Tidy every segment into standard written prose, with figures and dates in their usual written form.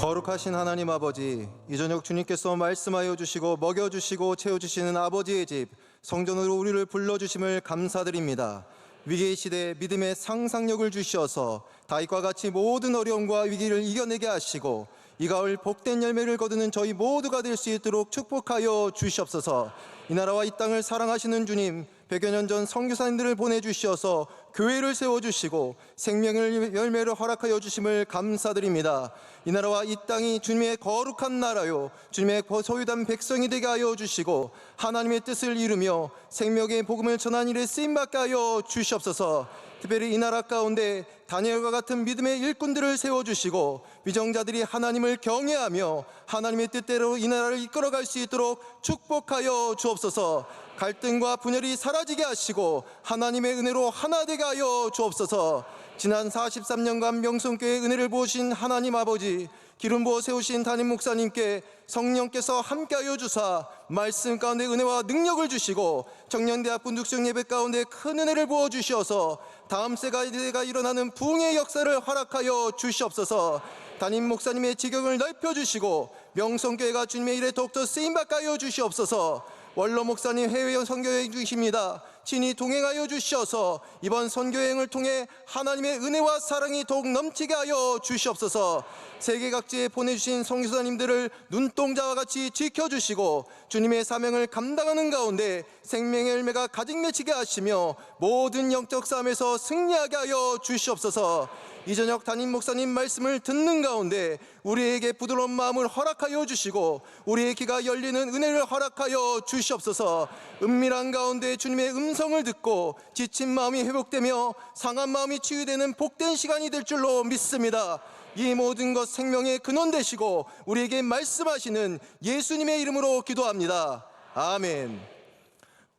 거룩하신 하나님 아버지, 이 저녁 주님께서 말씀하여 주시고 먹여주시고 채워주시는 아버지의 집 성전으로 우리를 불러주심을 감사드립니다. 위기의 시대에 믿음의 상상력을 주셔서 다윗과 같이 모든 어려움과 위기를 이겨내게 하시고 이 가을 복된 열매를 거두는 저희 모두가 될 수 있도록 축복하여 주시옵소서. 이 나라와 이 땅을 사랑하시는 주님, 100여 년 전 선교사님들을 보내주셔서 교회를 세워주시고 생명의 열매를 허락하여 주심을 감사드립니다. 이 나라와 이 땅이 주님의 거룩한 나라요 주님의 소유된 백성이 되게 하여 주시고 하나님의 뜻을 이루며 생명의 복음을 전하는 일에 쓰임받게 하여 주시옵소서. 특별히 이 나라 가운데 다니엘과 같은 믿음의 일꾼들을 세워주시고 위정자들이 하나님을 경외하며 하나님의 뜻대로 이 나라를 이끌어갈 수 있도록 축복하여 주옵소서. 갈등과 분열이 사라지게 하시고 하나님의 은혜로 하나 되게 하여 주옵소서. 지난 43년간 명성교회의 은혜를 보신 하나님 아버지, 기름 부어 세우신 담임 목사님께 성령께서 함께하여 주사 말씀 가운데 은혜와 능력을 주시고 청년대학부 묵상 예배 가운데 큰 은혜를 부어 주셔서 다음 세대가 일어나는 부흥의 역사를 허락하여 주시옵소서. 담임 목사님의 지경을 넓혀주시고 명성교회가 주님의 일에 더욱더 쓰임받게 하여 주시옵소서. 원로 목사님 해외 선교여행 중이십니다. 친히 동행하여 주셔서 이번 선교여행을 통해 하나님의 은혜와 사랑이 더욱 넘치게 하여 주시옵소서. 세계 각지에 보내주신 선교사님들을 눈동자와 같이 지켜주시고 주님의 사명을 감당하는 가운데 생명의 열매가 가득 맺히게 하시며 모든 영적 싸움에서 승리하게 하여 주시옵소서. 이 저녁 담임 목사님 말씀을 듣는 가운데 우리에게 부드러운 마음을 허락하여 주시고 우리의 귀가 열리는 은혜를 허락하여 주시옵소서. 은밀한 가운데 주님의 음성을 듣고 지친 마음이 회복되며 상한 마음이 치유되는 복된 시간이 될 줄로 믿습니다. 이 모든 것 생명의 근원 되시고 우리에게 말씀하시는 예수님의 이름으로 기도합니다. 아멘.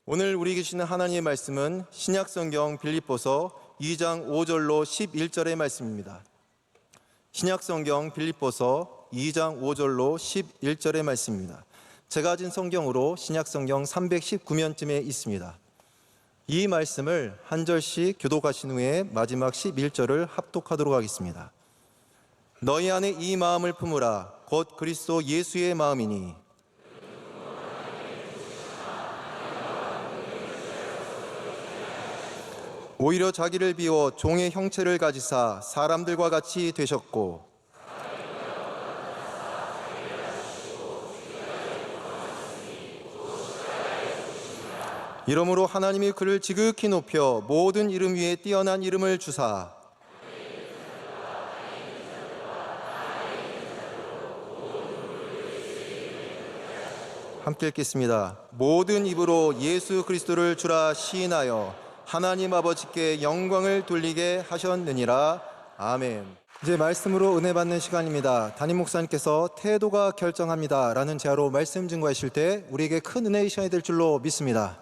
오늘 우리 계시는 하나님의 말씀은 신약성경 빌립보서 2장 5절로 11절의 말씀입니다. 신약성경 빌립보서 2장 5절로 11절의 말씀입니다. 제가 가진 성경으로 신약성경 319면쯤에 있습니다. 이 말씀을 한 절씩 교독하신 후에 마지막 11절을 합독하도록 하겠습니다. 너희 안에 이 마음을 품으라. 곧 그리스도 예수의 마음이니 오히려 자기를 비워 종의 형체를 가지사 사람들과 같이 되셨고 이러므로 하나님이 그를 지극히 높여 모든 이름 위에 뛰어난 이름을 주사 함께 읽겠습니다. 모든 입으로 예수 그리스도를 주라 시인하여 하나님 아버지께 영광을 돌리게 하셨느니라. 아멘. 이제 말씀으로 은혜 받는 시간입니다. 담임 목사님께서 태도가 결정합니다 라는 제화로 말씀 증거하실 때 우리에게 큰 은혜의 시간이 될 줄로 믿습니다.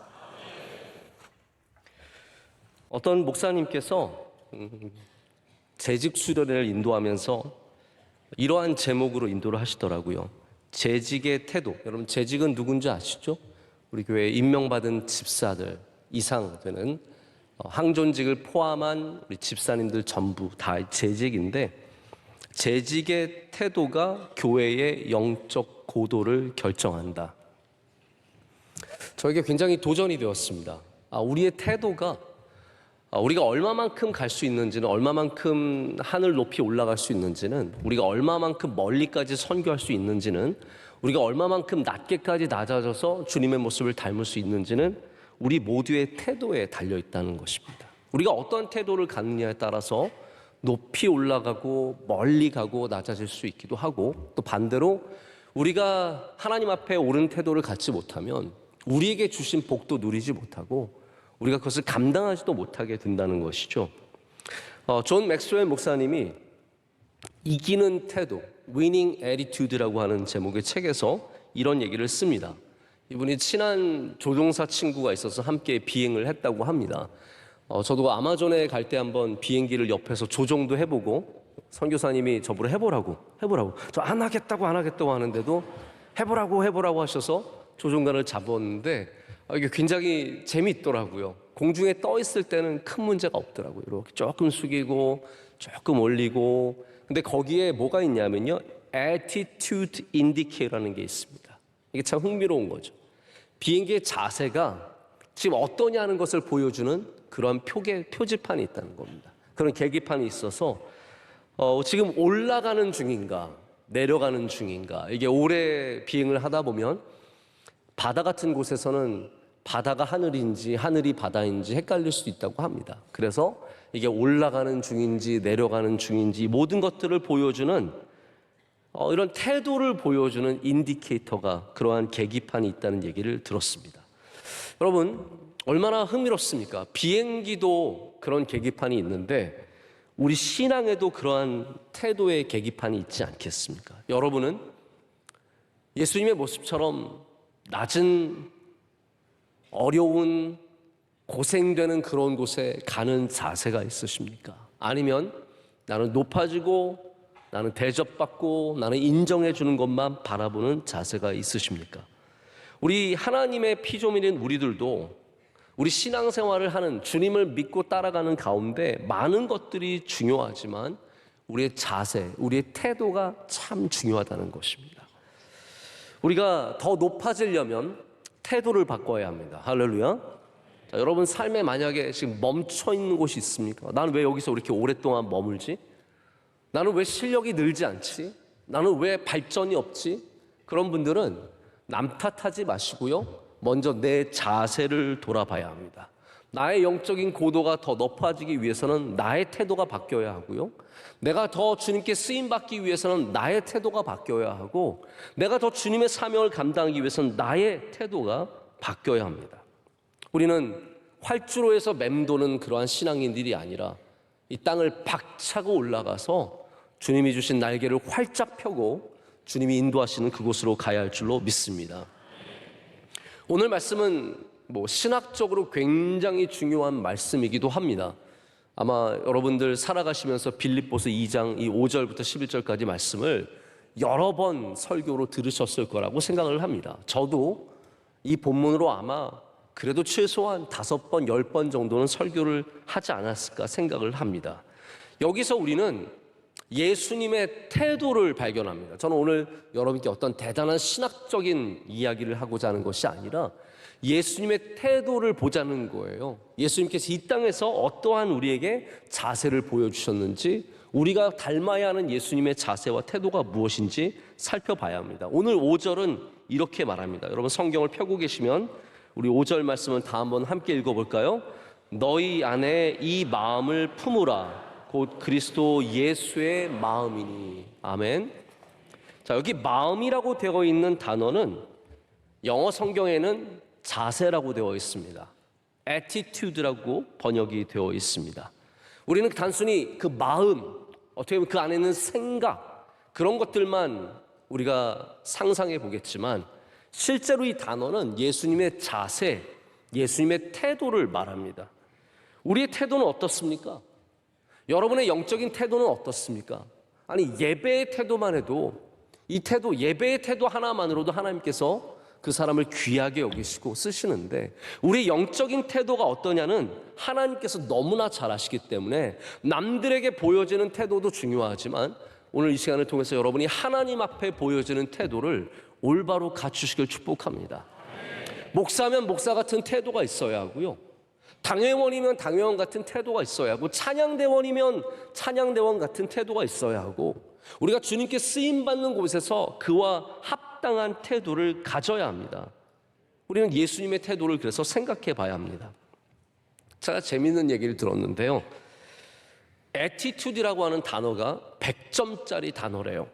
어떤 목사님께서 재직 수련회를 인도하면서 이러한 제목으로 인도를 하시더라고요. 재직의 태도. 여러분, 재직은 누군지 아시죠? 우리 교회에 임명받은 집사들 이상 되는 항존직을 포함한 우리 집사님들 전부 다 재직인데, 재직의 태도가 교회의 영적 고도를 결정한다. 저에게 굉장히 도전이 되었습니다. 우리의 태도가 우리가 얼마만큼 갈 수 있는지는, 얼마만큼 하늘 높이 올라갈 수 있는지는, 우리가 얼마만큼 멀리까지 선교할 수 있는지는, 우리가 얼마만큼 낮게까지 낮아져서 주님의 모습을 닮을 수 있는지는 우리 모두의 태도에 달려있다는 것입니다. 우리가 어떤 태도를 갖느냐에 따라서 높이 올라가고 멀리 가고 낮아질 수 있기도 하고, 또 반대로 우리가 하나님 앞에 옳은 태도를 갖지 못하면 우리에게 주신 복도 누리지 못하고 우리가 그것을 감당하지도 못하게 된다는 것이죠. 존 맥스웰 목사님이 이기는 태도, Winning Attitude라고 하는 제목의 책에서 이런 얘기를 씁니다. 이분이 친한 조종사 친구가 있어서 함께 비행을 했다고 합니다. 저도 아마존에 갈 때 한번 비행기를 옆에서 조종도 해보고, 선교사님이 저보고 해보라고 저 안 하겠다고 하는데도 해보라고 하셔서 조종관을 잡았는데 이게 굉장히 재미있더라고요. 공중에 떠 있을 때는 큰 문제가 없더라고요. 이렇게 조금 숙이고 조금 올리고. 근데 거기에 뭐가 있냐면요, attitude indicator라는 게 있습니다. 이게 참 흥미로운 거죠. 비행기의 자세가 지금 어떠냐는 것을 보여주는 그런 표지판이 있다는 겁니다. 그런 계기판이 있어서 지금 올라가는 중인가 내려가는 중인가, 이게 오래 비행을 하다 보면 바다 같은 곳에서는 바다가 하늘인지 하늘이 바다인지 헷갈릴 수도 있다고 합니다. 그래서 이게 올라가는 중인지 내려가는 중인지 모든 것들을 보여주는 이런 태도를 보여주는 인디케이터가, 그러한 계기판이 있다는 얘기를 들었습니다. 여러분, 얼마나 흥미롭습니까? 비행기도 그런 계기판이 있는데 우리 신앙에도 그러한 태도의 계기판이 있지 않겠습니까? 여러분은 예수님의 모습처럼 낮은, 어려운, 고생되는 그런 곳에 가는 자세가 있으십니까? 아니면 나는 높아지고 나는 대접받고 나는 인정해 주는 것만 바라보는 자세가 있으십니까? 우리 하나님의 피조물인 우리들도 우리 신앙생활을 하는, 주님을 믿고 따라가는 가운데 많은 것들이 중요하지만 우리의 자세, 우리의 태도가 참 중요하다는 것입니다. 우리가 더 높아지려면 태도를 바꿔야 합니다. 할렐루야. 자, 여러분 삶에 만약에 지금 멈춰 있는 곳이 있습니까? 나는 왜 여기서 이렇게 오랫동안 머물지? 나는 왜 실력이 늘지 않지? 나는 왜 발전이 없지? 그런 분들은 남 탓하지 마시고요, 먼저 내 자세를 돌아봐야 합니다. 나의 영적인 고도가 더 높아지기 위해서는 나의 태도가 바뀌어야 하고요, 내가 더 주님께 쓰임받기 위해서는 나의 태도가 바뀌어야 하고, 내가 더 주님의 사명을 감당하기 위해서는 나의 태도가 바뀌어야 합니다. 우리는 활주로에서 맴도는 그러한 신앙인들이 아니라 이 땅을 박차고 올라가서 주님이 주신 날개를 활짝 펴고 주님이 인도하시는 그곳으로 가야 할 줄로 믿습니다. 오늘 말씀은 신학적으로 굉장히 중요한 말씀이기도 합니다. 아마 여러분들 살아가시면서 빌립보서 2장 이 5절부터 11절까지 말씀을 여러 번 설교로 들으셨을 거라고 생각을 합니다. 저도 이 본문으로 아마 그래도 최소한 5번, 10번 정도는 설교를 하지 않았을까 생각을 합니다. 여기서 우리는 예수님의 태도를 발견합니다. 저는 오늘 여러분께 어떤 대단한 신학적인 이야기를 하고자 하는 것이 아니라 예수님의 태도를 보자는 거예요. 예수님께서 이 땅에서 어떠한 우리에게 자세를 보여주셨는지, 우리가 닮아야 하는 예수님의 자세와 태도가 무엇인지 살펴봐야 합니다. 오늘 5절은 이렇게 말합니다. 여러분 성경을 펴고 계시면 우리 5절 말씀은 다 한번 함께 읽어볼까요? 너희 안에 이 마음을 품으라. 곧 그리스도 예수의 마음이니. 아멘. 자, 여기 마음이라고 되어 있는 단어는 영어 성경에는 자세라고 되어 있습니다. attitude라고 번역이 되어 있습니다. 우리는 단순히 그 마음, 어떻게 보면 그 안에 있는 생각, 그런 것들만 우리가 상상해 보겠지만 실제로 이 단어는 예수님의 자세, 예수님의 태도를 말합니다. 우리의 태도는 어떻습니까? 여러분의 영적인 태도는 어떻습니까? 아니, 예배의 태도만 해도 이 태도, 예배의 태도 하나만으로도 하나님께서 그 사람을 귀하게 여기시고 쓰시는데, 우리의 영적인 태도가 어떠냐는 하나님께서 너무나 잘 아시기 때문에 남들에게 보여지는 태도도 중요하지만 오늘 이 시간을 통해서 여러분이 하나님 앞에 보여지는 태도를 올바로 갖추시길 축복합니다. 목사면 목사 같은 태도가 있어야 하고요, 당회원이면 당회원 같은 태도가 있어야 하고, 찬양대원이면 찬양대원 같은 태도가 있어야 하고, 우리가 주님께 쓰임받는 곳에서 그와 합당한 태도를 가져야 합니다. 우리는 예수님의 태도를 그래서 생각해 봐야 합니다. 제가 재미있는 얘기를 들었는데요, attitude라고 하는 단어가 100점짜리 단어래요.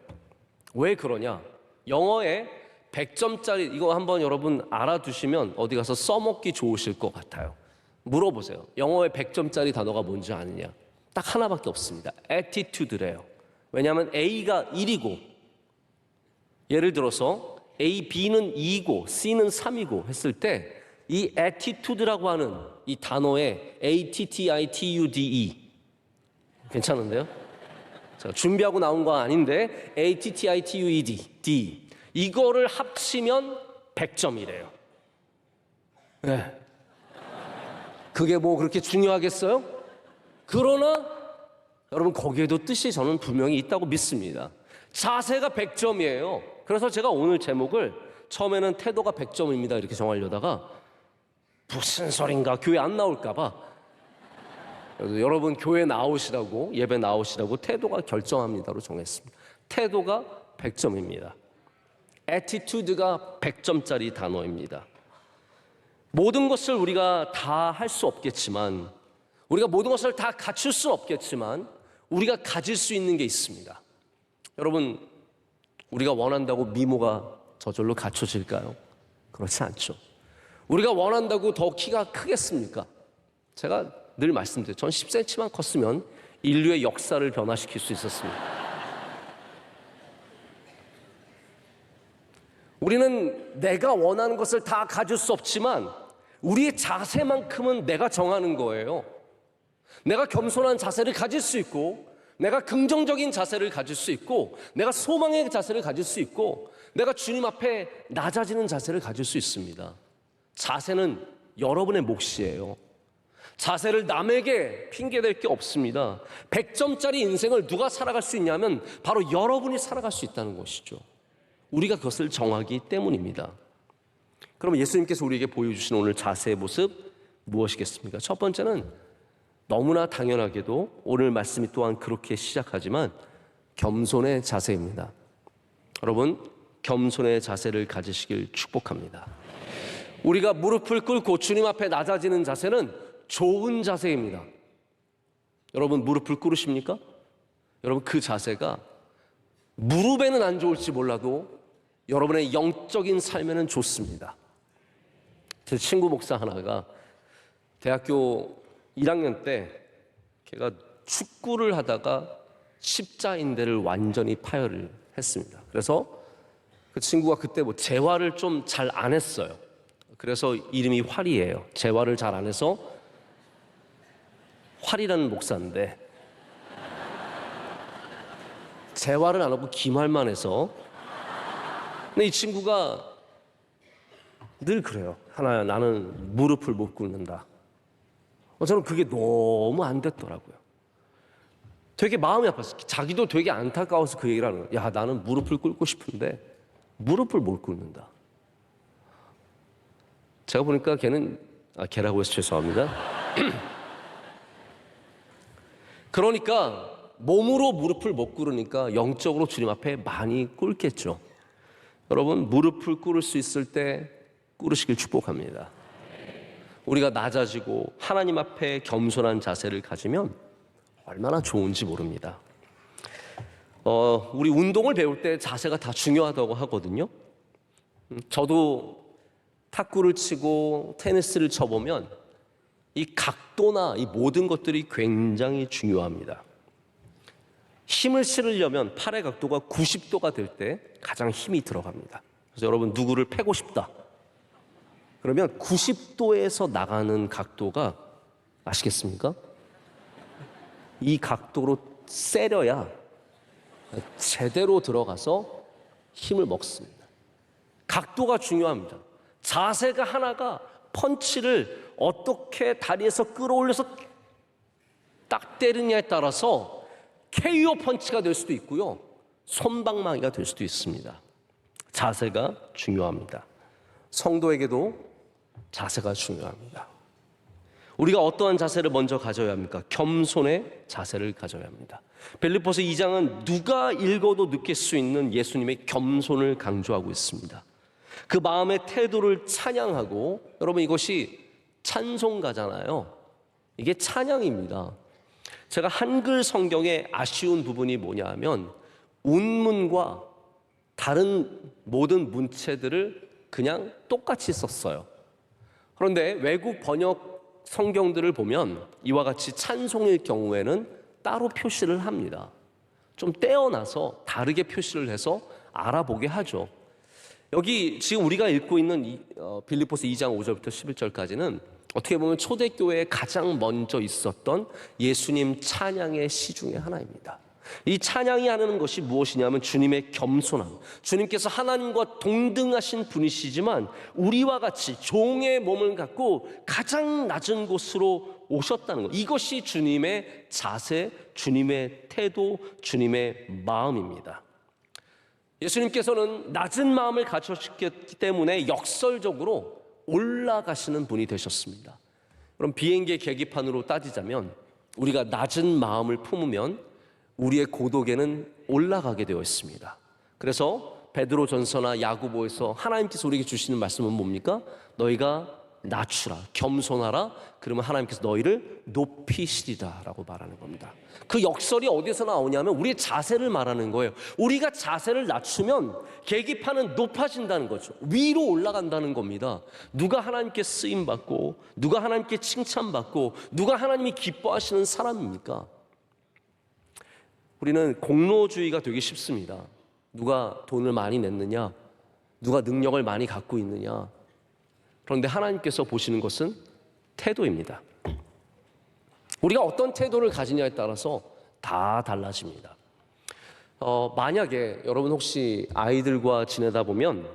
왜 그러냐? 영어에 100점짜리, 이거 한번 여러분 알아두시면 어디 가서 써먹기 좋으실 것 같아요. 물어보세요. 영어에 100점짜리 단어가 뭔지 아느냐? 딱 하나밖에 없습니다. attitude래요. 왜냐하면 A가 1이고, 예를 들어서 A, B는 2고 C는 3이고 했을 때 이 attitude라고 하는 이 단어에 attitude, 괜찮은데요? 자, 준비하고 나온 거 아닌데 attitude, 이거를 합치면 100점이래요. 네. 그게 뭐 그렇게 중요하겠어요? 그러나 여러분, 거기에도 뜻이 저는 분명히 있다고 믿습니다. 자세가 100점이에요. 그래서 제가 오늘 제목을 처음에는 태도가 100점입니다 이렇게 정하려다가 무슨 소린가 교회 안 나올까 봐 여러분 교회 나오시라고 예배 나오시라고 태도가 결정합니다로 정했습니다. 태도가 100점입니다. attitude가 100점짜리 단어입니다. 모든 것을 우리가 다 할 수 없겠지만 우리가 모든 것을 다 갖출 수 없겠지만 우리가 가질 수 있는 게 있습니다. 여러분 우리가 원한다고 미모가 저절로 갖춰질까요? 그렇지 않죠. 우리가 원한다고 더 키가 크겠습니까? 제가 늘 말씀드려요. 전 10cm만 컸으면 인류의 역사를 변화시킬 수 있었습니다. 우리는 내가 원하는 것을 다 가질 수 없지만 우리의 자세만큼은 내가 정하는 거예요. 내가 겸손한 자세를 가질 수 있고 내가 긍정적인 자세를 가질 수 있고 내가 소망의 자세를 가질 수 있고 내가 주님 앞에 낮아지는 자세를 가질 수 있습니다. 자세는 여러분의 몫이에요. 자세를 남에게 핑계댈 게 없습니다. 100점짜리 인생을 누가 살아갈 수 있냐면 바로 여러분이 살아갈 수 있다는 것이죠. 우리가 그것을 정하기 때문입니다. 그럼 예수님께서 우리에게 보여주신 오늘 자세의 모습 무엇이겠습니까? 첫 번째는 너무나 당연하게도 오늘 말씀이 또한 그렇게 시작하지만 겸손의 자세입니다. 여러분 겸손의 자세를 가지시길 축복합니다. 우리가 무릎을 꿇고 주님 앞에 낮아지는 자세는 좋은 자세입니다. 여러분 무릎을 꿇으십니까? 여러분 그 자세가 무릎에는 안 좋을지 몰라도 여러분의 영적인 삶에는 좋습니다. 제 친구 목사 하나가 대학교 1학년 때 걔가 축구를 하다가 십자인대를 완전히 파열을 했습니다. 그래서 그 친구가 그때 뭐 재활을 좀 잘 안 했어요. 그래서 이름이 활이에요. 재활을 잘 안 해서 활이라는 목사인데 재활을 안 하고 기말만 해서 근데 이 친구가 늘 그래요. 하나야 나는 무릎을 못 꿇는다. 저는 그게 너무 안 됐더라고요. 되게 마음이 아팠어요. 자기도 되게 안타까워서 그 얘기를 하는 거예요. 야 나는 무릎을 꿇고 싶은데 무릎을 못 꿇는다. 제가 보니까 걔라고 해서 죄송합니다. 그러니까 몸으로 무릎을 못 꿇으니까 영적으로 주님 앞에 많이 꿇겠죠. 여러분 무릎을 꿇을 수 있을 때 꿇으시길 축복합니다. 우리가 낮아지고 하나님 앞에 겸손한 자세를 가지면 얼마나 좋은지 모릅니다. 우리 운동을 배울 때 자세가 다 중요하다고 하거든요. 저도 탁구를 치고 테니스를 쳐보면 이 각도나 이 모든 것들이 굉장히 중요합니다. 힘을 실으려면 팔의 각도가 90도가 될 때 가장 힘이 들어갑니다. 그래서 여러분 누구를 패고 싶다. 그러면 90도에서 나가는 각도가 아시겠습니까? 이 각도로 세려야 제대로 들어가서 힘을 먹습니다. 각도가 중요합니다. 자세가 하나가 펀치를 어떻게 다리에서 끌어올려서 딱 때리냐에 따라서 KO 펀치가 될 수도 있고요. 손방망이가 될 수도 있습니다. 자세가 중요합니다. 성도에게도 자세가 중요합니다. 우리가 어떠한 자세를 먼저 가져야 합니까? 겸손의 자세를 가져야 합니다. 빌립보서 2장은 누가 읽어도 느낄 수 있는 예수님의 겸손을 강조하고 있습니다. 그 마음의 태도를 찬양하고 여러분 이것이 찬송가잖아요. 이게 찬양입니다. 제가 한글 성경의 아쉬운 부분이 뭐냐 하면 운문과 다른 모든 문체들을 그냥 똑같이 썼어요. 그런데 외국 번역 성경들을 보면 이와 같이 찬송일 경우에는 따로 표시를 합니다. 좀 떼어놔서 다르게 표시를 해서 알아보게 하죠. 여기 지금 우리가 읽고 있는 빌립보서 2장 5절부터 11절까지는 어떻게 보면 초대교회에 가장 먼저 있었던 예수님 찬양의 시 중에 하나입니다. 이 찬양이 하는 것이 무엇이냐면 주님의 겸손함. 주님께서 하나님과 동등하신 분이시지만 우리와 같이 종의 몸을 갖고 가장 낮은 곳으로 오셨다는 것. 이것이 주님의 자세, 주님의 태도, 주님의 마음입니다. 예수님께서는 낮은 마음을 가졌기 때문에 역설적으로 올라가시는 분이 되셨습니다. 그럼 비행기의 계기판으로 따지자면 우리가 낮은 마음을 품으면 우리의 고독에는 올라가게 되어 있습니다. 그래서 베드로전서나 야고보에서 하나님께서 우리에게 주시는 말씀은 뭡니까? 너희가 낮추라, 겸손하라, 그러면 하나님께서 너희를 높이시리라 라고 말하는 겁니다. 그 역설이 어디서 나오냐면 우리의 자세를 말하는 거예요. 우리가 자세를 낮추면 계기판은 높아진다는 거죠. 위로 올라간다는 겁니다. 누가 하나님께 쓰임받고, 누가 하나님께 칭찬받고, 누가 하나님이 기뻐하시는 사람입니까? 우리는 공로주의가 되기 쉽습니다. 누가 돈을 많이 냈느냐, 누가 능력을 많이 갖고 있느냐. 그런데 하나님께서 보시는 것은 태도입니다. 우리가 어떤 태도를 가지냐에 따라서 다 달라집니다. 만약에 여러분 혹시 아이들과 지내다 보면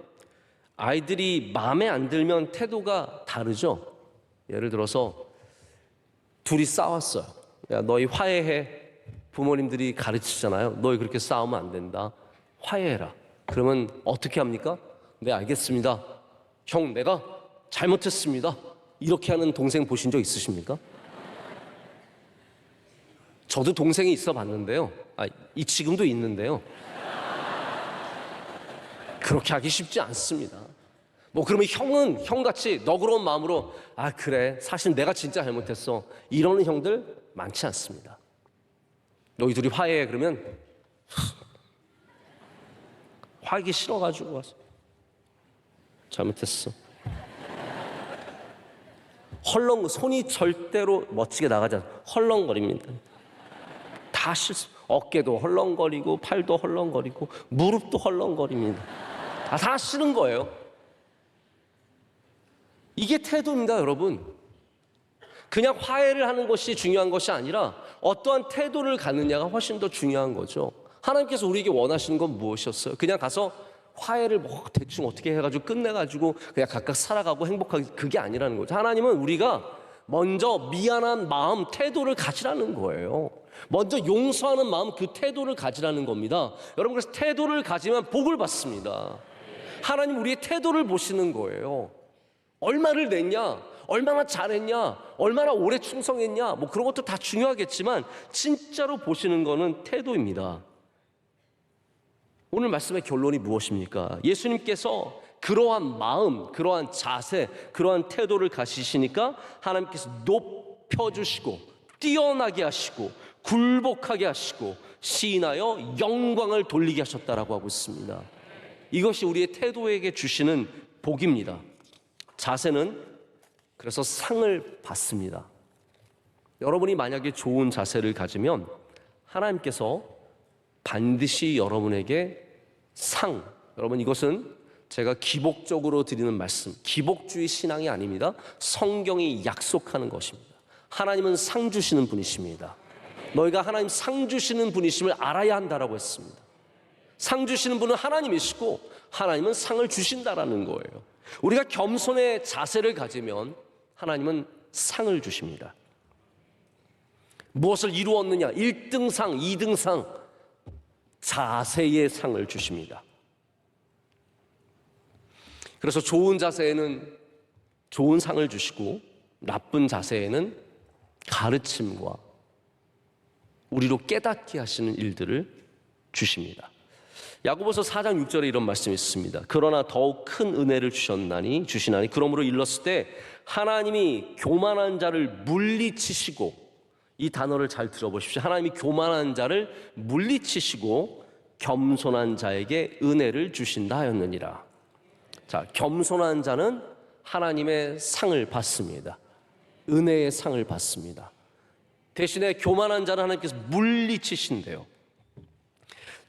아이들이 마음에 안 들면 태도가 다르죠. 예를 들어서 둘이 싸웠어요. 야, 너희 화해해. 부모님들이 가르치잖아요. 너희 그렇게 싸우면 안 된다. 화해해라. 그러면 어떻게 합니까? 네, 알겠습니다. 형, 내가 잘못했습니다. 이렇게 하는 동생 보신 적 있으십니까? 저도 동생이 있어 봤는데요. 지금도 있는데요. 그렇게 하기 쉽지 않습니다. 그러면 형은 형같이 너그러운 마음으로 그래, 사실 내가 진짜 잘못했어. 이러는 형들 많지 않습니다. 너희 둘이 화해해. 그러면 화하기 싫어가지고 와서 잘못했어. 손이 절대로 멋지게 나가지 않아요. 헐렁거립니다. 다 실수. 어깨도 헐렁거리고 팔도 헐렁거리고 무릎도 헐렁거립니다. 다 싫은 거예요. 이게 태도입니다, 여러분. 그냥 화해를 하는 것이 중요한 것이 아니라 어떠한 태도를 갖느냐가 훨씬 더 중요한 거죠. 하나님께서 우리에게 원하시는 건 무엇이었어요? 그냥 가서 화해를 대충 어떻게 해가지고 끝내가지고 그냥 각각 살아가고 행복하게, 그게 아니라는 거죠. 하나님은 우리가 먼저 미안한 마음, 태도를 가지라는 거예요. 먼저 용서하는 마음, 그 태도를 가지라는 겁니다. 여러분, 그래서 태도를 가지면 복을 받습니다. 하나님 우리의 태도를 보시는 거예요. 얼마를 냈냐, 얼마나 잘했냐, 얼마나 오래 충성했냐, 그런 것도 다 중요하겠지만 진짜로 보시는 거는 태도입니다. 오늘 말씀의 결론이 무엇입니까? 예수님께서 그러한 마음, 그러한 자세, 그러한 태도를 가지시니까 하나님께서 높여주시고 뛰어나게 하시고 굴복하게 하시고 시인하여 영광을 돌리게 하셨다라고 하고 있습니다. 이것이 우리의 태도에게 주시는 복입니다. 자세는 그래서 상을 받습니다. 여러분이 만약에 좋은 자세를 가지면 하나님께서 반드시 여러분에게 여러분, 이것은 제가 기복적으로 드리는 말씀, 기복주의 신앙이 아닙니다. 성경이 약속하는 것입니다. 하나님은 상 주시는 분이십니다. 너희가 하나님 상 주시는 분이심을 알아야 한다라고 했습니다. 상 주시는 분은 하나님이시고 하나님은 상을 주신다라는 거예요. 우리가 겸손의 자세를 가지면 하나님은 상을 주십니다. 무엇을 이루었느냐? 1등상, 2등상, 자세의 상을 주십니다. 그래서 좋은 자세에는 좋은 상을 주시고 나쁜 자세에는 가르침과 우리로 깨닫게 하시는 일들을 주십니다. 야고보서 4장 6절에 이런 말씀이 있습니다. 그러나 더욱 큰 은혜를 주시나니 그러므로 일렀을 때 하나님이 교만한 자를 물리치시고, 이 단어를 잘 들어보십시오. 하나님이 교만한 자를 물리치시고 겸손한 자에게 은혜를 주신다 하였느니라. 자, 겸손한 자는 하나님의 상을 받습니다. 은혜의 상을 받습니다. 대신에 교만한 자는 하나님께서 물리치신대요.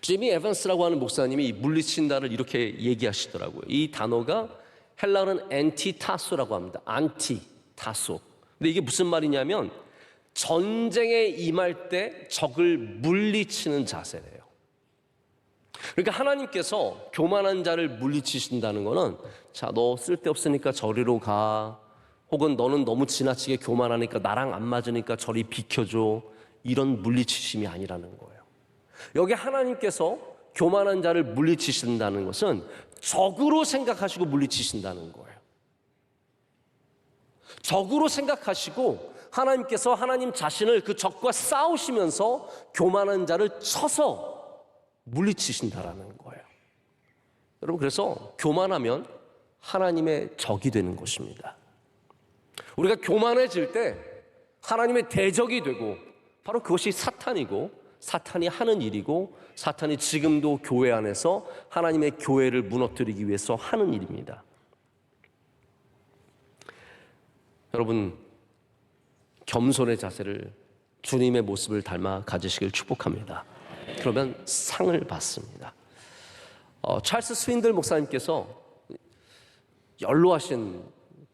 지미 에반스라고 하는 목사님이 이 물리친다를 이렇게 얘기하시더라고요. 이 단어가 헬라어는 엔티타소라고 합니다. 안티타소. 근데 이게 무슨 말이냐면 전쟁에 임할 때 적을 물리치는 자세래요. 그러니까 하나님께서 교만한 자를 물리치신다는 거는, 자, 너 쓸데없으니까 저리로 가, 혹은 너는 너무 지나치게 교만하니까 나랑 안 맞으니까 저리 비켜줘, 이런 물리치심이 아니라는 거예요. 여기 하나님께서 교만한 자를 물리치신다는 것은 적으로 생각하시고 물리치신다는 거예요. 적으로 생각하시고 하나님께서 하나님 자신을 그 적과 싸우시면서 교만한 자를 쳐서 물리치신다라는 거예요. 여러분, 그래서 교만하면 하나님의 적이 되는 것입니다. 우리가 교만해질 때 하나님의 대적이 되고 바로 그것이 사탄이고 사탄이 하는 일이고 사탄이 지금도 교회 안에서 하나님의 교회를 무너뜨리기 위해서 하는 일입니다. 여러분, 겸손의 자세를 주님의 모습을 닮아 가지시길 축복합니다. 그러면 상을 받습니다. 찰스 스윈들 목사님께서 연로하신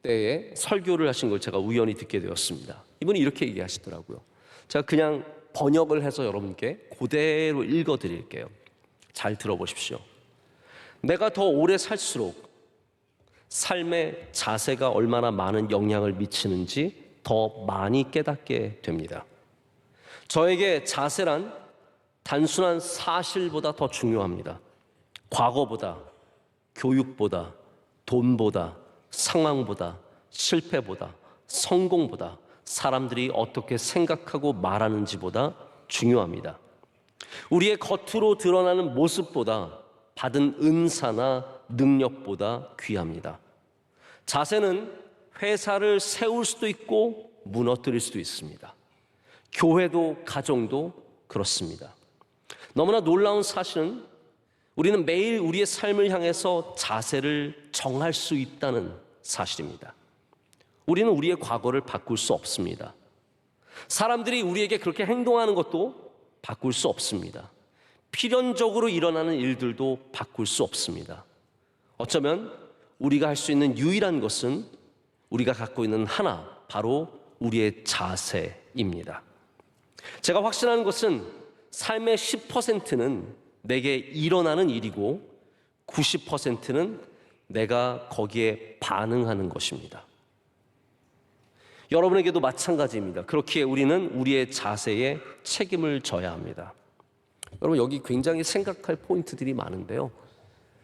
때에 설교를 하신 걸 제가 우연히 듣게 되었습니다. 이분이 이렇게 얘기하시더라고요. 제가 그냥 번역을 해서 여러분께 그대로 읽어드릴게요. 잘 들어보십시오. 내가 더 오래 살수록 삶의 자세가 얼마나 많은 영향을 미치는지 더 많이 깨닫게 됩니다. 저에게 자세란 단순한 사실보다 더 중요합니다. 과거보다, 교육보다, 돈보다, 상황보다, 실패보다, 성공보다, 사람들이 어떻게 생각하고 말하는지보다 중요합니다. 우리의 겉으로 드러나는 모습보다 받은 은사나 능력보다 귀합니다. 자세는 회사를 세울 수도 있고 무너뜨릴 수도 있습니다. 교회도 가정도 그렇습니다. 너무나 놀라운 사실은 우리는 매일 우리의 삶을 향해서 자세를 정할 수 있다는 사실입니다. 우리는 우리의 과거를 바꿀 수 없습니다. 사람들이 우리에게 그렇게 행동하는 것도 바꿀 수 없습니다. 필연적으로 일어나는 일들도 바꿀 수 없습니다. 어쩌면 우리가 할 수 있는 유일한 것은 우리가 갖고 있는 하나, 바로 우리의 자세입니다. 제가 확신하는 것은 삶의 10%는 내게 일어나는 일이고 90%는 내가 거기에 반응하는 것입니다. 여러분에게도 마찬가지입니다. 그렇기에 우리는 우리의 자세에 책임을 져야 합니다. 여러분, 여기 굉장히 생각할 포인트들이 많은데요.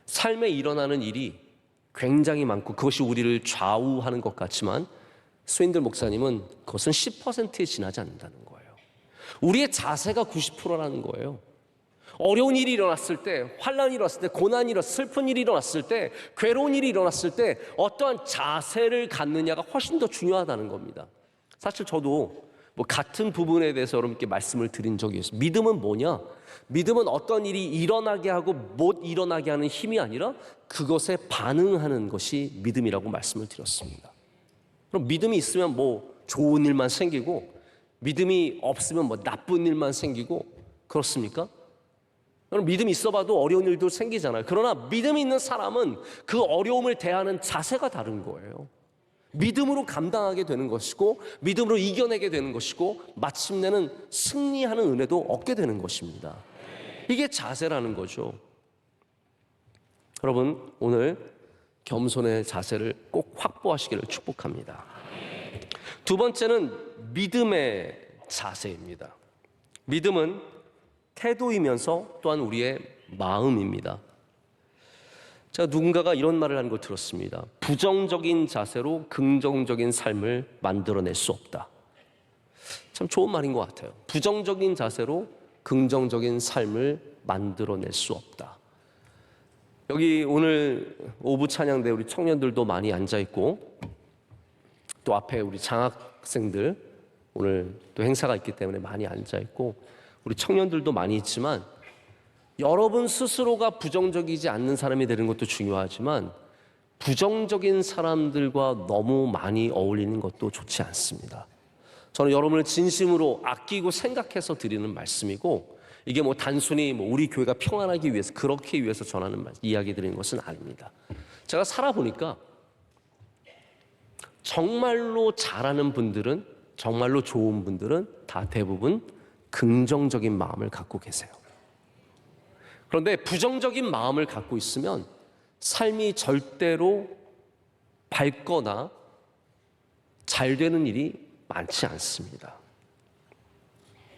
삶에 일어나는 일이 굉장히 많고 그것이 우리를 좌우하는 것 같지만 스윈들 목사님은 그것은 10%에 지나지 않는다는 거예요. 우리의 자세가 90%라는 거예요. 어려운 일이 일어났을 때, 환난이 일어났을 때, 고난이 일어났을 때, 슬픈 일이 일어났을 때, 괴로운 일이 일어났을 때 어떠한 자세를 갖느냐가 훨씬 더 중요하다는 겁니다. 사실 저도 같은 부분에 대해서 여러분께 말씀을 드린 적이 있어요. 믿음은 뭐냐? 믿음은 어떤 일이 일어나게 하고 못 일어나게 하는 힘이 아니라 그것에 반응하는 것이 믿음이라고 말씀을 드렸습니다. 그럼 믿음이 있으면 좋은 일만 생기고 믿음이 없으면 나쁜 일만 생기고 그렇습니까? 여러분, 믿음이 있어봐도 어려운 일도 생기잖아요. 그러나 믿음이 있는 사람은 그 어려움을 대하는 자세가 다른 거예요. 믿음으로 감당하게 되는 것이고 믿음으로 이겨내게 되는 것이고 마침내는 승리하는 은혜도 얻게 되는 것입니다. 이게 자세라는 거죠. 여러분, 오늘 겸손의 자세를 꼭 확보하시기를 축복합니다. 두 번째는 믿음의 자세입니다. 믿음은 태도이면서 또한 우리의 마음입니다. 제가 누군가가 이런 말을 하는 걸 들었습니다. 부정적인 자세로 긍정적인 삶을 만들어낼 수 없다. 참 좋은 말인 것 같아요. 부정적인 자세로 긍정적인 삶을 만들어낼 수 없다. 여기 오늘 오후 찬양대 우리 청년들도 많이 앉아있고 또 앞에 우리 장학생들 오늘 또 행사가 있기 때문에 많이 앉아있고 우리 청년들도 많이 있지만 여러분 스스로가 부정적이지 않는 사람이 되는 것도 중요하지만 부정적인 사람들과 너무 많이 어울리는 것도 좋지 않습니다. 저는 여러분을 진심으로 아끼고 생각해서 드리는 말씀이고 이게 단순히 우리 교회가 평안하기 위해서 그렇게 위해서 전하는 이야기 드리는 것은 아닙니다. 제가 살아보니까 정말로 잘하는 분들은 정말로 좋은 분들은 다 대부분 긍정적인 마음을 갖고 계세요. 그런데 부정적인 마음을 갖고 있으면 삶이 절대로 밝거나 잘 되는 일이 많지 않습니다.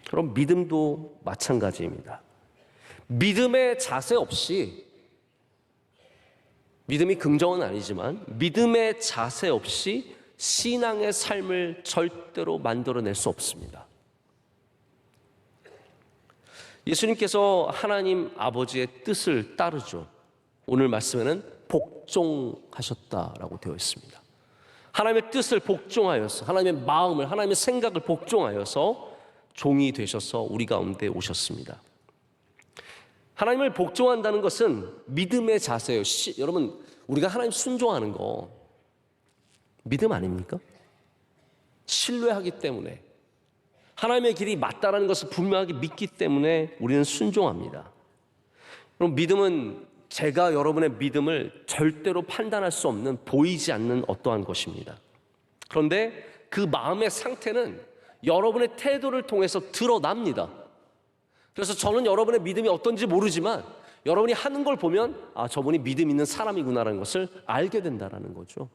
그럼 믿음도 마찬가지입니다. 믿음의 자세 없이, 믿음이 긍정은 아니지만 믿음의 자세 없이 신앙의 삶을 절대로 만들어낼 수 없습니다. 예수님께서 하나님 아버지의 뜻을 따르죠. 오늘 말씀에는 복종하셨다라고 되어 있습니다. 하나님의 뜻을 복종하여서, 하나님의 마음을, 하나님의 생각을 복종하여서 종이 되셔서 우리 가운데 오셨습니다. 하나님을 복종한다는 것은 믿음의 자세예요. 여러분, 우리가 하나님 순종하는 거 믿음 아닙니까? 신뢰하기 때문에, 하나님의 길이 맞다라는 것을 분명하게 믿기 때문에 우리는 순종합니다. 그럼 믿음은 제가 여러분의 믿음을 절대로 판단할 수 없는, 보이지 않는 어떠한 것입니다. 그런데 그 마음의 상태는 여러분의 태도를 통해서 드러납니다. 그래서 저는 여러분의 믿음이 어떤지 모르지만 여러분이 하는 걸 보면 저분이 믿음 있는 사람이구나라는 것을 알게 된다는 거죠.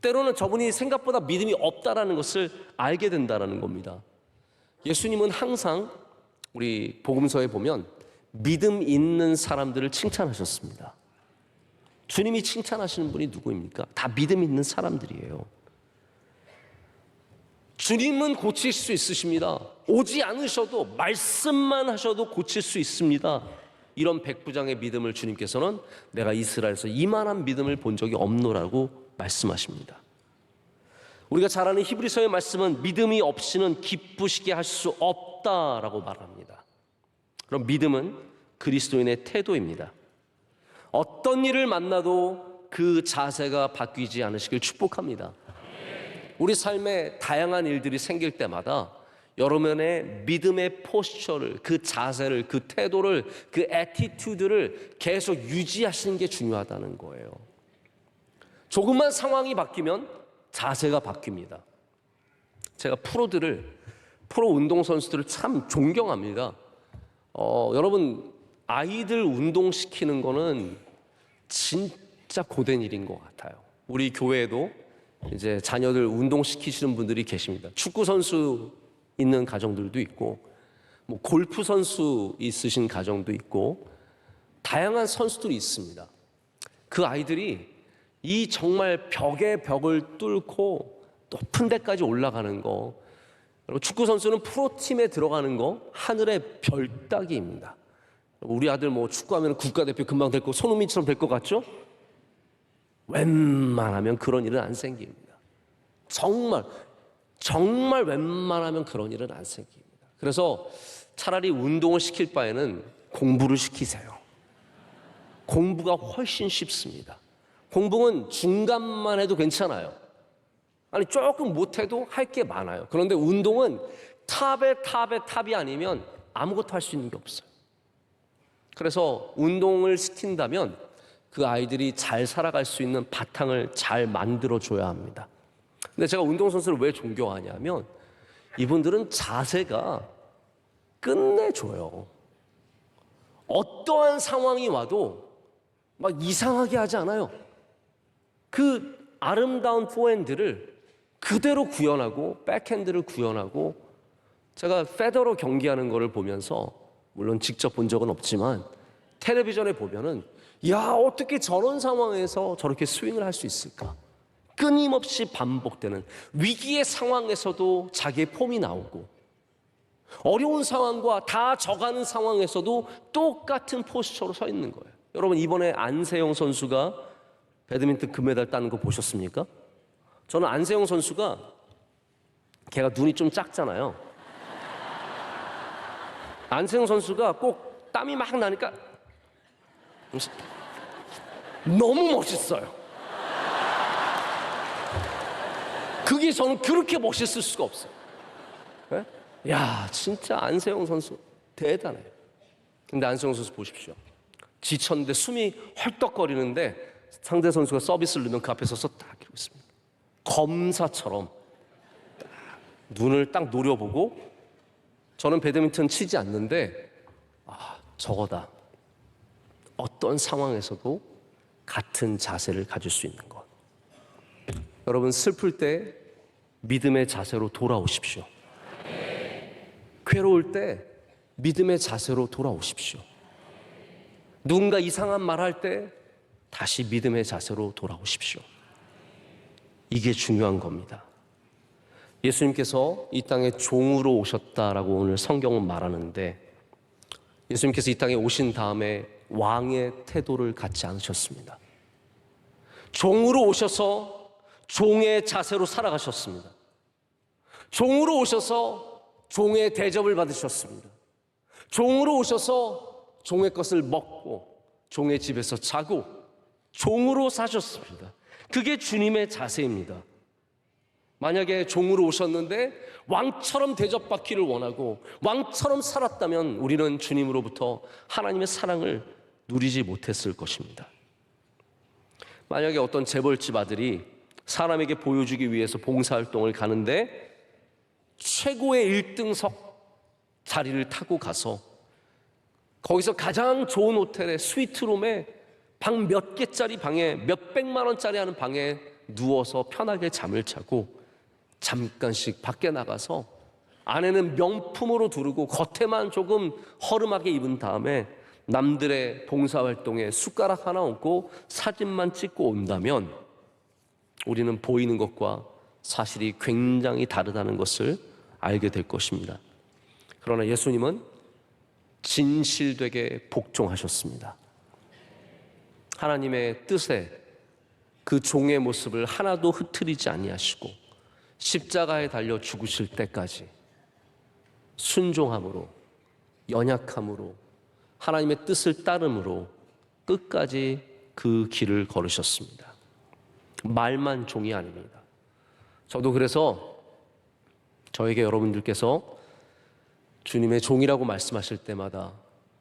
때로는 저분이 생각보다 믿음이 없다라는 것을 알게 된다는 겁니다. 예수님은 항상 우리 복음서에 보면 믿음 있는 사람들을 칭찬하셨습니다. 주님이 칭찬하시는 분이 누구입니까? 다 믿음 있는 사람들이에요. 주님은 고칠 수 있으십니다. 오지 않으셔도, 말씀만 하셔도 고칠 수 있습니다. 이런 백부장의 믿음을 주님께서는 내가 이스라엘에서 이만한 믿음을 본 적이 없노라고 말씀하십니다. 우리가 잘 아는 히브리서의 말씀은 믿음이 없이는 기쁘시게 할 수 없다라고 말합니다. 그럼 믿음은 그리스도인의 태도입니다. 어떤 일을 만나도 그 자세가 바뀌지 않으시길 축복합니다. 우리 삶에 다양한 일들이 생길 때마다 여러분의 믿음의 포스처를, 그 자세를, 그 태도를, 그 애티튜드를 계속 유지하시는 게 중요하다는 거예요. 조금만 상황이 바뀌면 자세가 바뀝니다. 제가 프로 운동선수들을 참 존경합니다. 여러분, 아이들 운동시키는 거는 진짜 고된 일인 것 같아요. 우리 교회에도 이제 자녀들 운동시키시는 분들이 계십니다. 축구 선수 있는 가정들도 있고, 뭐 골프 선수 있으신 가정도 있고, 다양한 선수들이 있습니다. 그 아이들이 이 정말 벽에 벽을 뚫고 높은 데까지 올라가는 거, 그리고 축구 선수는 프로팀에 들어가는 거 하늘의 별 따기입니다. 우리 아들 뭐 축구하면 국가대표 금방 될 거, 손흥민처럼 될 것 같죠? 웬만하면 그런 일은 안 생깁니다. 정말 웬만하면 그런 일은 안 생깁니다. 그래서 차라리 운동을 시킬 바에는 공부를 시키세요. 공부가 훨씬 쉽습니다. 공부는 중간만 해도 괜찮아요. 아니, 조금 못해도 할 게 많아요. 그런데 운동은 탑의 탑이 아니면 아무것도 할 수 있는 게 없어요. 그래서 운동을 시킨다면 그 아이들이 잘 살아갈 수 있는 바탕을 잘 만들어줘야 합니다. 근데 제가 운동선수를 왜 존경하냐면 이분들은 자세가 끝내줘요. 어떠한 상황이 와도 막 이상하게 하지 않아요. 그 아름다운 포핸드를 그대로 구현하고 백핸드를 구현하고, 제가 페더러 경기하는 거를 보면서, 물론 직접 본 적은 없지만 텔레비전에 보면은 야, 어떻게 저런 상황에서 저렇게 스윙을 할 수 있을까? 끊임없이 반복되는, 위기의 상황에서도 자기의 폼이 나오고, 어려운 상황과 다 져가는 상황에서도 똑같은 포스처로 서 있는 거예요. 여러분, 이번에 안세영 선수가 배드민턴 금메달 따는 거 보셨습니까? 저는 안세영 선수가, 걔가 눈이 좀 작잖아요. 안세영 선수가 꼭 땀이 막 나니까 너무 멋있어요. 그게 저는 그렇게 멋있을 수가 없어요. 네? 야, 진짜 안세영 선수 대단해요. 근데 안세영 선수 보십시오. 지쳤는데 숨이 헐떡거리는데 상대 선수가 서비스를 넣으면 그 앞에 서서 딱 이러고 있습니다. 검사처럼 딱 눈을 딱 노려보고, 저는 배드민턴 치지 않는데 저거다. 어떤 상황에서도 같은 자세를 가질 수 있는 것. 여러분, 슬플 때 믿음의 자세로 돌아오십시오. 괴로울 때 믿음의 자세로 돌아오십시오. 누군가 이상한 말할 때 다시 믿음의 자세로 돌아오십시오. 이게 중요한 겁니다. 예수님께서 이 땅에 종으로 오셨다라고 오늘 성경은 말하는데, 예수님께서 이 땅에 오신 다음에 왕의 태도를 갖지 않으셨습니다. 종으로 오셔서 종의 자세로 살아가셨습니다. 종으로 오셔서 종의 대접을 받으셨습니다. 종으로 오셔서 종의 것을 먹고 종의 집에서 자고 종으로 사셨습니다. 그게 주님의 자세입니다. 만약에 종으로 오셨는데 왕처럼 대접받기를 원하고 왕처럼 살았다면 우리는 주님으로부터 하나님의 사랑을 누리지 못했을 것입니다. 만약에 어떤 재벌집 아들이 사람에게 보여주기 위해서 봉사활동을 가는데 최고의 1등석 자리를 타고 가서 거기서 가장 좋은 호텔의 스위트룸에 방 몇 개짜리 방에 몇백만 원짜리 하는 방에 누워서 편하게 잠을 자고 잠깐씩 밖에 나가서 안에는 명품으로 두르고 겉에만 조금 허름하게 입은 다음에 남들의 봉사활동에 숟가락 하나 얹고 사진만 찍고 온다면 우리는 보이는 것과 사실이 굉장히 다르다는 것을 알게 될 것입니다. 그러나 예수님은 진실되게 복종하셨습니다. 하나님의 뜻에 그 종의 모습을 하나도 흐트리지 아니하시고 십자가에 달려 죽으실 때까지 순종함으로, 연약함으로, 하나님의 뜻을 따름으로 끝까지 그 길을 걸으셨습니다. 말만 종이 아닙니다. 저도 그래서 저에게 여러분들께서 주님의 종이라고 말씀하실 때마다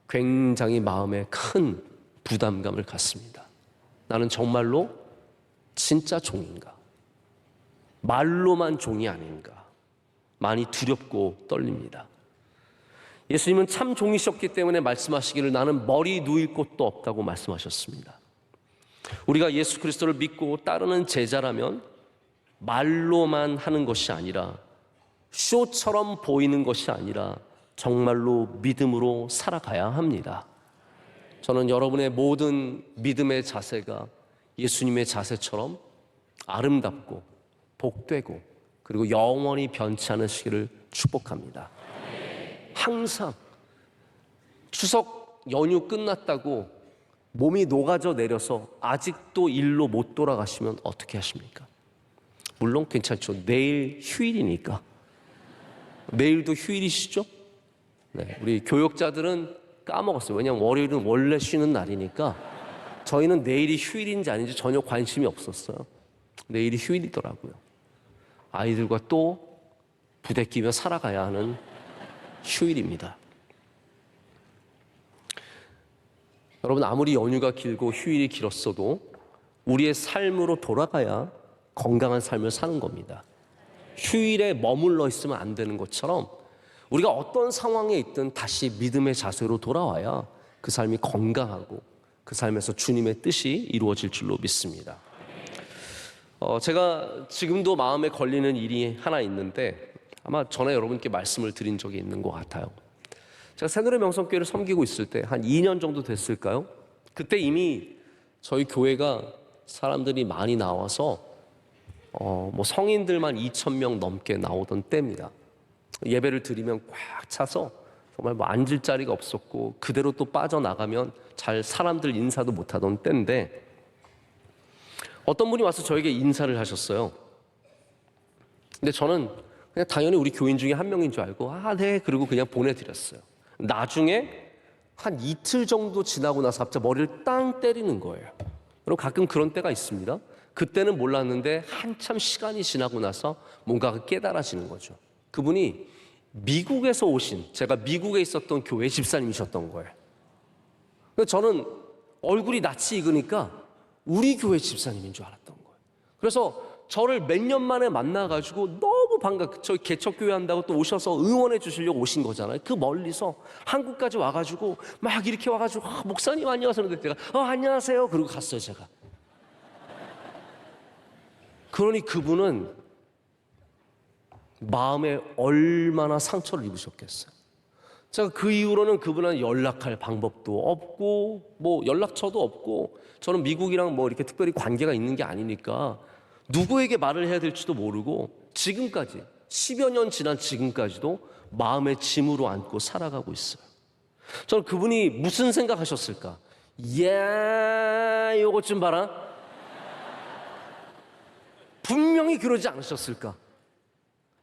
굉장히 마음에 큰 부담감을 갖습니다. 나는 정말로 진짜 종인가? 말로만 종이 아닌가? 많이 두렵고 떨립니다. 예수님은 참 종이셨기 때문에 말씀하시기를 나는 머리 누일 곳도 없다고 말씀하셨습니다. 우리가 예수 그리스도를 믿고 따르는 제자라면 말로만 하는 것이 아니라 쇼처럼 보이는 것이 아니라 정말로 믿음으로 살아가야 합니다. 저는 여러분의 모든 믿음의 자세가 예수님의 자세처럼 아름답고 복되고 그리고 영원히 변치 않으시기를 축복합니다. 항상 추석 연휴 끝났다고 몸이 녹아져 내려서 아직도 일로 못 돌아가시면 어떻게 하십니까? 물론 괜찮죠. 내일 휴일이니까. 내일도 휴일이시죠? 네, 우리 교역자들은 까먹었어요. 왜냐하면 월요일은 원래 쉬는 날이니까 저희는 내일이 휴일인지 아닌지 전혀 관심이 없었어요. 내일이 휴일이더라고요. 아이들과 또 부대끼며 살아가야 하는 휴일입니다. 여러분, 아무리 연휴가 길고 휴일이 길었어도 우리의 삶으로 돌아가야 건강한 삶을 사는 겁니다. 휴일에 머물러 있으면 안 되는 것처럼 우리가 어떤 상황에 있든 다시 믿음의 자세로 돌아와야 그 삶이 건강하고 그 삶에서 주님의 뜻이 이루어질 줄로 믿습니다. 제가 지금도 마음에 걸리는 일이 하나 있는데 아마 전에 여러분께 말씀을 드린 적이 있는 것 같아요. 제가 새노래 명성교회를 섬기고 있을 때 한 2년 정도 됐을까요? 그때 이미 저희 교회가 사람들이 많이 나와서 성인들만 2,000명 넘게 나오던 때입니다. 예배를 드리면 꽉 차서 정말 앉을 자리가 없었고 그대로 또 빠져나가면 잘 사람들 인사도 못하던 때인데 어떤 분이 와서 저에게 인사를 하셨어요. 근데 저는 그냥 당연히 우리 교인 중에 한 명인 줄 알고 네 그리고 그냥 보내드렸어요. 나중에 한 이틀 정도 지나고 나서 갑자기 머리를 땅 때리는 거예요. 그리고 가끔 그런 때가 있습니다. 그때는 몰랐는데 한참 시간이 지나고 나서 뭔가가 깨달아지는 거죠. 그분이 미국에서 오신, 제가 미국에 있었던 교회 집사님이셨던 거예요. 저는 얼굴이 낯이 익으니까 우리 교회 집사님인 줄 알았던 거예요. 그래서 저를 몇 년 만에 만나가지고 너무 저희 개척교회 한다고 또 오셔서 응원해 주시려고 오신 거잖아요. 그 멀리서 한국까지 와가지고 막 이렇게 와가지고 목사님 안녕하세요. 근데 제가 안녕하세요. 그러고 갔어요, 제가. 그러니 그분은 마음에 얼마나 상처를 입으셨겠어요. 제가 그 이후로는 그분한테 연락할 방법도 없고 뭐 연락처도 없고 저는 미국이랑 뭐 이렇게 특별히 관계가 있는 게 아니니까 누구에게 말을 해야 될지도 모르고 지금까지 10여 년 지난 지금까지도 마음의 짐으로 안고 살아가고 있어요. 저는 그분이 무슨 생각하셨을까? 야, 요것 좀 봐라. 분명히 그러지 않으셨을까?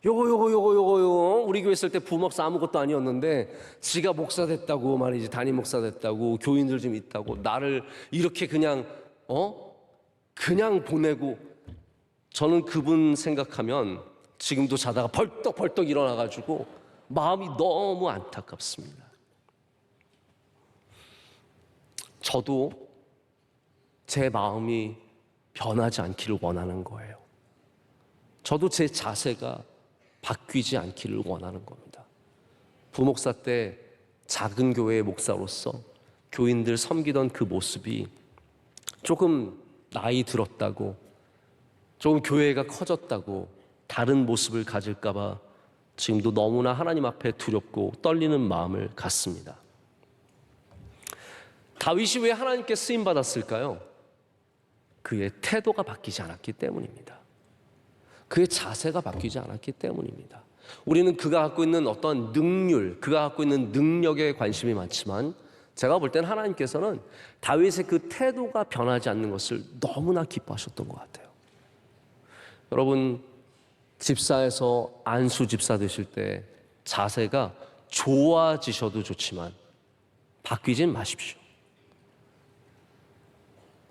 요거 우리 교회 있을 때 부목사 아무것도 아니었는데 지가 목사 됐다고 말이지, 담임 목사 됐다고, 교인들 좀 있다고 나를 이렇게 그냥 보내고. 저는 그분 생각하면 지금도 자다가 벌떡벌떡 일어나가지고 마음이 너무 안타깝습니다. 저도 제 마음이 변하지 않기를 원하는 거예요. 저도 제 자세가 바뀌지 않기를 원하는 겁니다. 부목사 때 작은 교회의 목사로서 교인들 섬기던 그 모습이 조금 나이 들었다고, 조금 교회가 커졌다고 다른 모습을 가질까 봐 지금도 너무나 하나님 앞에 두렵고 떨리는 마음을 갖습니다. 다윗이 왜 하나님께 쓰임 받았을까요? 그의 태도가 바뀌지 않았기 때문입니다. 그의 자세가 바뀌지 않았기 때문입니다. 우리는 그가 갖고 있는 어떤 능률, 그가 갖고 있는 능력에 관심이 많지만 제가 볼 때는 하나님께서는 다윗의 그 태도가 변하지 않는 것을 너무나 기뻐하셨던 것 같아요. 여러분, 집사에서 안수 집사 되실 때 자세가 좋아지셔도 좋지만 바뀌진 마십시오.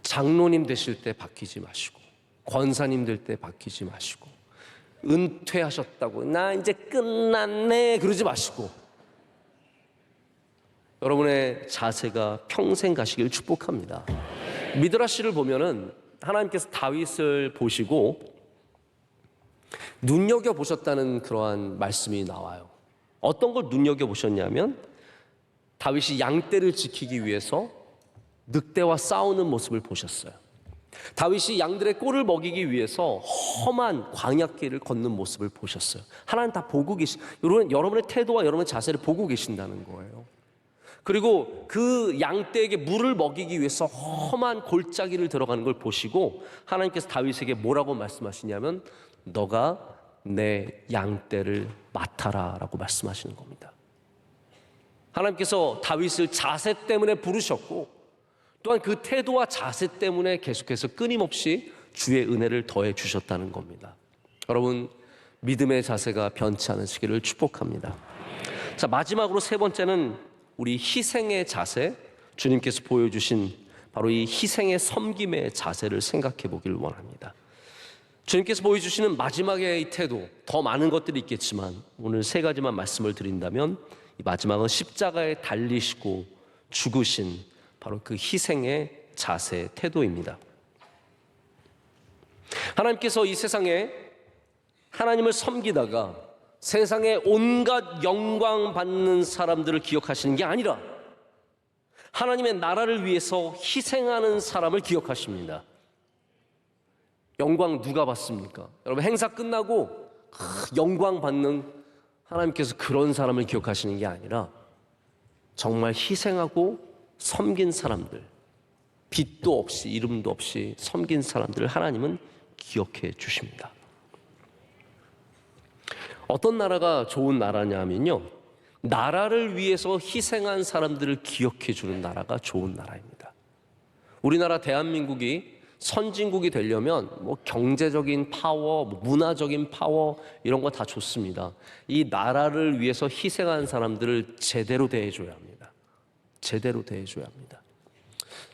장로님 되실 때 바뀌지 마시고, 권사님 될 때 바뀌지 마시고, 은퇴하셨다고 나 이제 끝났네 그러지 마시고, 여러분의 자세가 평생 가시길 축복합니다. 미드라시를 보면은 하나님께서 다윗을 보시고 눈여겨보셨다는 그러한 말씀이 나와요. 어떤 걸 눈여겨보셨냐면 다윗이 양떼를 지키기 위해서 늑대와 싸우는 모습을 보셨어요. 다윗이 양들의 꼴을 먹이기 위해서 험한 광야길을 걷는 모습을 보셨어요. 하나님 다 보고 여러분의 태도와 여러분의 자세를 보고 계신다는 거예요. 그리고 그 양떼에게 물을 먹이기 위해서 험한 골짜기를 들어가는 걸 보시고 하나님께서 다윗에게 뭐라고 말씀하시냐면 너가 내 양떼를 맡아라 라고 말씀하시는 겁니다. 하나님께서 다윗을 자세 때문에 부르셨고 또한 그 태도와 자세 때문에 계속해서 끊임없이 주의 은혜를 더해 주셨다는 겁니다. 여러분, 믿음의 자세가 변치 않으시기를 축복합니다. 자, 마지막으로 세 번째는 우리 희생의 자세, 주님께서 보여주신 바로 이 희생의 섬김의 자세를 생각해 보길 원합니다. 주님께서 보여주시는 마지막의 이 태도, 더 많은 것들이 있겠지만 오늘 세 가지만 말씀을 드린다면 이 마지막은 십자가에 달리시고 죽으신 바로 그 희생의 자세, 태도입니다. 하나님께서 이 세상에 하나님을 섬기다가 세상에 온갖 영광 받는 사람들을 기억하시는 게 아니라 하나님의 나라를 위해서 희생하는 사람을 기억하십니다. 영광 누가 받습니까? 여러분, 행사 끝나고 영광 받는 하나님께서 그런 사람을 기억하시는 게 아니라 정말 희생하고 섬긴 사람들, 빛도 없이 이름도 없이 섬긴 사람들을 하나님은 기억해 주십니다. 어떤 나라가 좋은 나라냐면요, 나라를 위해서 희생한 사람들을 기억해 주는 나라가 좋은 나라입니다. 우리나라 대한민국이 선진국이 되려면 뭐 경제적인 파워, 문화적인 파워 이런 거 다 좋습니다. 이 나라를 위해서 희생한 사람들을 제대로 대해줘야 합니다. 제대로 대해줘야 합니다.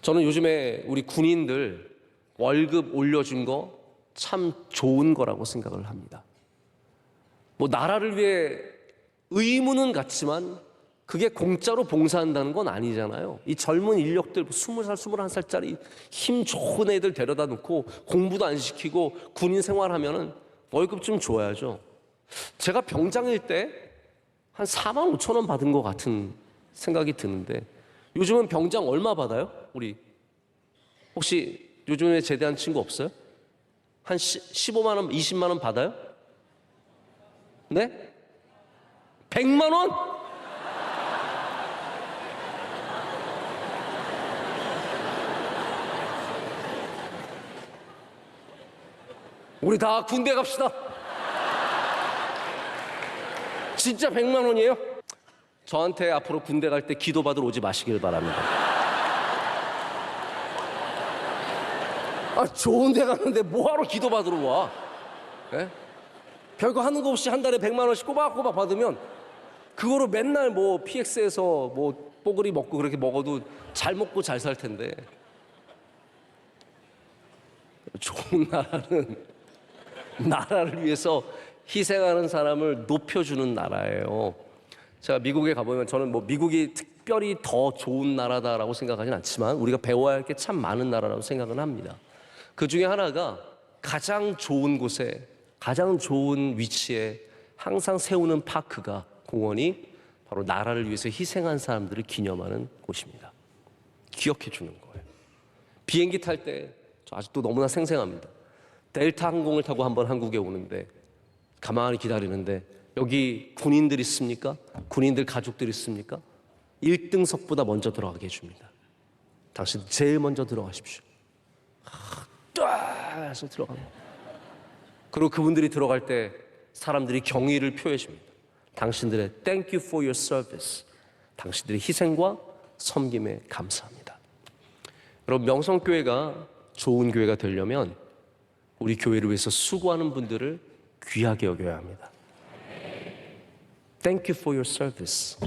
저는 요즘에 우리 군인들 월급 올려준 거 참 좋은 거라고 생각을 합니다. 뭐 나라를 위해 의무는 같지만 그게 공짜로 봉사한다는 건 아니잖아요. 이 젊은 인력들 20살, 21살짜리 힘 좋은 애들 데려다 놓고 공부도 안 시키고 군인 생활하면은 월급 좀 줘야죠. 제가 병장일 때 한 4만 5천 원 받은 것 같은 생각이 드는데 요즘은 병장 얼마 받아요? 우리 혹시 요즘에 제대한 친구 없어요? 한 15만 원, 20만 원 받아요? 네? 100만 원? 우리 다 군대 갑시다. 진짜 100만 원이에요? 저한테 앞으로 군대 갈 때 기도받으러 오지 마시길 바랍니다. 좋은 데 가는데 뭐하러 기도받으러 와? 예? 별거 하는 거 없이 한 달에 100만 원씩 꼬박꼬박 받으면 그거로 맨날 뭐 PX에서 뭐 뽀글이 먹고 그렇게 먹어도 잘 먹고 잘 살 텐데. 좋은 나라는 나라를 위해서 희생하는 사람을 높여주는 나라예요. 제가 미국에 가보면 저는 뭐 미국이 특별히 더 좋은 나라다라고 생각하진 않지만 우리가 배워야 할 게 참 많은 나라라고 생각은 합니다. 그 중에 하나가 가장 좋은 곳에 가장 좋은 위치에 항상 세우는 파크가 공원이 바로 나라를 위해서 희생한 사람들을 기념하는 곳입니다. 기억해 주는 거예요. 비행기 탈 때 저 아직도 너무나 생생합니다. 델타 항공을 타고 한번 한국에 오는데 가만히 기다리는데 여기 군인들 있습니까? 군인들 가족들 있습니까? 1등석보다 먼저 들어가게 해줍니다. 당신 제일 먼저 들어가십시오. 딱 해서 들어갑니다. 그리고 그분들이 들어갈 때 사람들이 경의를 표해 줍니다. 당신들의 Thank you for your service. 당신들의 희생과 섬김에 감사합니다. 여러분, 명성교회가 좋은 교회가 되려면 우리 교회를 위해서 수고하는 분들을 귀하게 여겨야 합니다. Thank you for your service.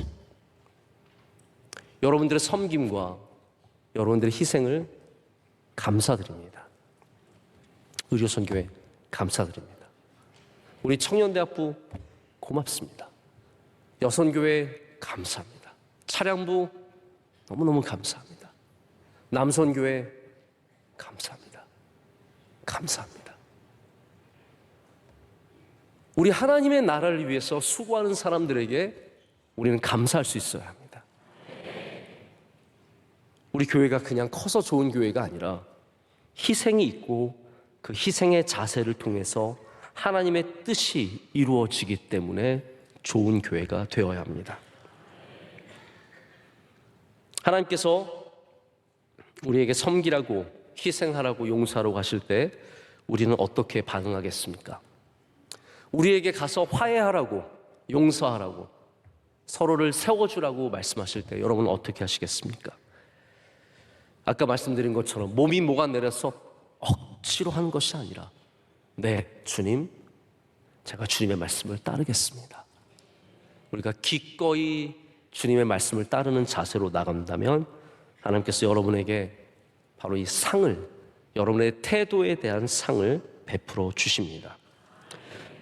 여러분들의 섬김과 여러분들의 희생을 감사드립니다. 의료선교회 감사드립니다. 우리 청년대학부 고맙습니다. 여선교회 감사합니다. 차량부 너무너무 감사합니다. 남선교회 감사합니다. 감사합니다. 우리 하나님의 나라를 위해서 수고하는 사람들에게 우리는 감사할 수 있어야 합니다. 우리 교회가 그냥 커서 좋은 교회가 아니라 희생이 있고 그 희생의 자세를 통해서 하나님의 뜻이 이루어지기 때문에 좋은 교회가 되어야 합니다. 하나님께서 우리에게 섬기라고 희생하라고 용서하라고 하실 때 우리는 어떻게 반응하겠습니까? 우리에게 가서 화해하라고 용서하라고 서로를 세워주라고 말씀하실 때 여러분은 어떻게 하시겠습니까? 아까 말씀드린 것처럼 몸이 뭐가 내려서 억지로 하는 것이 아니라 네, 주님, 제가 주님의 말씀을 따르겠습니다. 우리가 기꺼이 주님의 말씀을 따르는 자세로 나간다면 하나님께서 여러분에게 바로 이 상을, 여러분의 태도에 대한 상을 베풀어 주십니다.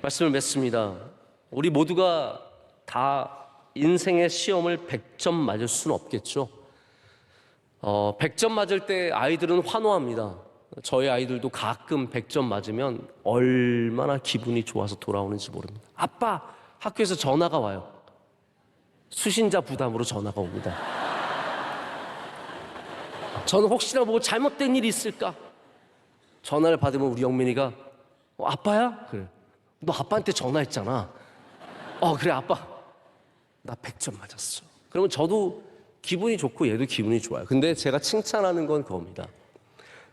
말씀을 맺습니다. 우리 모두가 다 인생의 시험을 100점 맞을 수는 없겠죠. 100점 맞을 때 아이들은 환호합니다. 저희 아이들도 가끔 100점 맞으면 얼마나 기분이 좋아서 돌아오는지 모릅니다. 아빠, 학교에서 전화가 와요. 수신자 부담으로 전화가 옵니다. 저는 혹시나 뭐 잘못된 일이 있을까? 전화를 받으면 우리 영민이가 아빠야? 그래. 너 아빠한테 전화했잖아. 그래 아빠. 나 100점 맞았어. 그러면 저도 기분이 좋고 얘도 기분이 좋아요. 근데 제가 칭찬하는 건 그겁니다.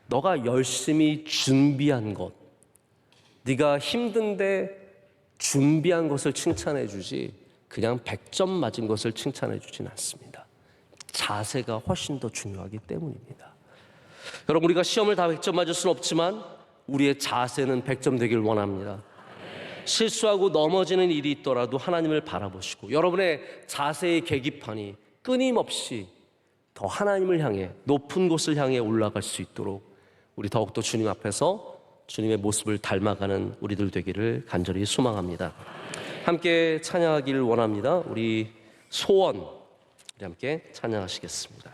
너가 열심히 준비한 것, 네가 힘든데 준비한 것을 칭찬해 주지 그냥 100점 맞은 것을 칭찬해 주진 않습니다. 자세가 훨씬 더 중요하기 때문입니다. 여러분, 우리가 시험을 다 100점 맞을 수는 없지만 우리의 자세는 100점 되길 원합니다. 실수하고 넘어지는 일이 있더라도 하나님을 바라보시고 여러분의 자세의 계기판이 끊임없이 더 하나님을 향해 높은 곳을 향해 올라갈 수 있도록 우리 더욱더 주님 앞에서 주님의 모습을 닮아가는 우리들 되기를 간절히 소망합니다. 함께 찬양하기를 원합니다. 우리 소원 우리 함께 찬양하시겠습니다.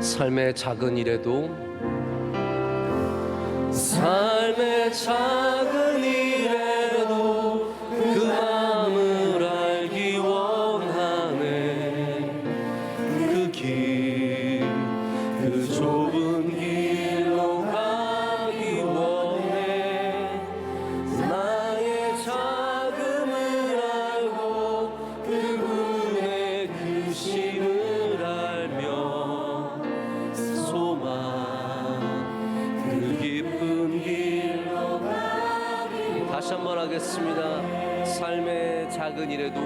삶의 작은 일에도 삶의 작은 일에도 그 마음을 알기 원하네. 그 길, 그 좁은 길로 가기 원해. 고백하겠습니다. 삶의 작은 일에도,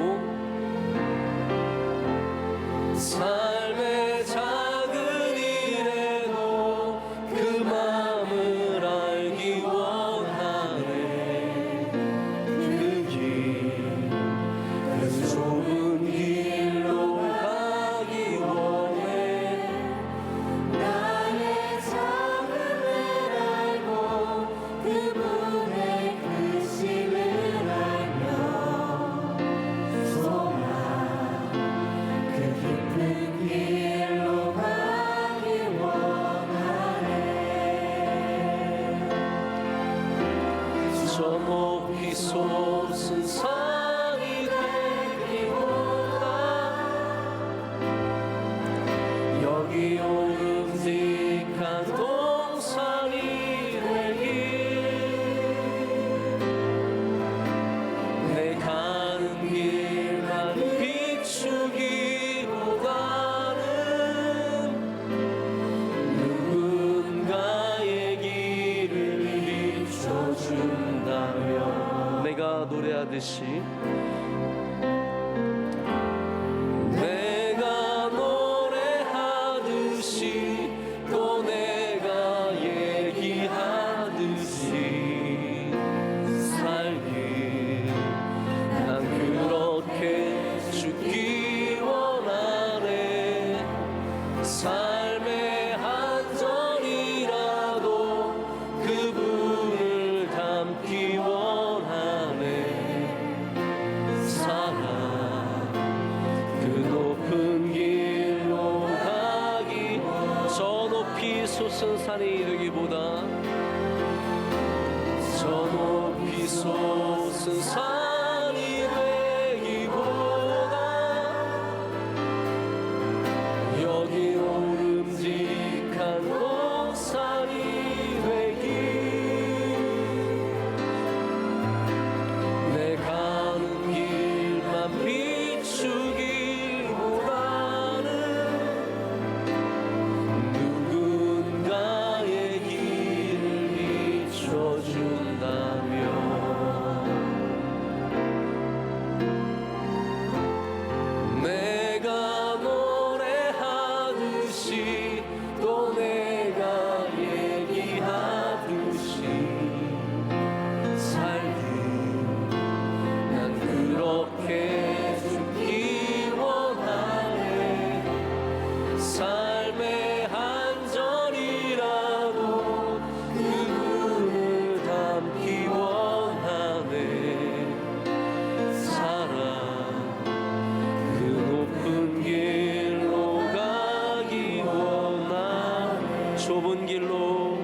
삶의 작은 일에도 그 마음을 알기 원하네. 그 길, 그 좁은 길로 가기 원해. 나의 작음을 알고 그분의 크심을 알며 소망 그 깊은 길로 가기 원하네. 저 높이 솟은 산이 되기보다 여기 오름직한 동산이 되길, 내 가는 길만 비추기보다는 누군가의 길을 비춰준다면, 내가 노래하듯이 내가 노래하듯이 또 내가 얘기하듯이 살길, 난 그렇게 죽기 원하네. 삶의 한 절이라도 그분을 담기 원하네. 사랑 그 높은 길로 가기, 저 높이 솟은 산이 되기보다, 저 높이 솟은 산이 되기보다 여기 오름직한 동산이 되길, 내 가는 길만 비추기보다는 누군가의 길을 비춰준다면, 내가 노래하듯이 또 내가 얘기하듯이 살길, 난 그렇게 죽기 원하네. 삶의 한 절이라도 그분을 담기 원하네. 사랑 그 높은 길로 가기 원하네. 좁은 길로,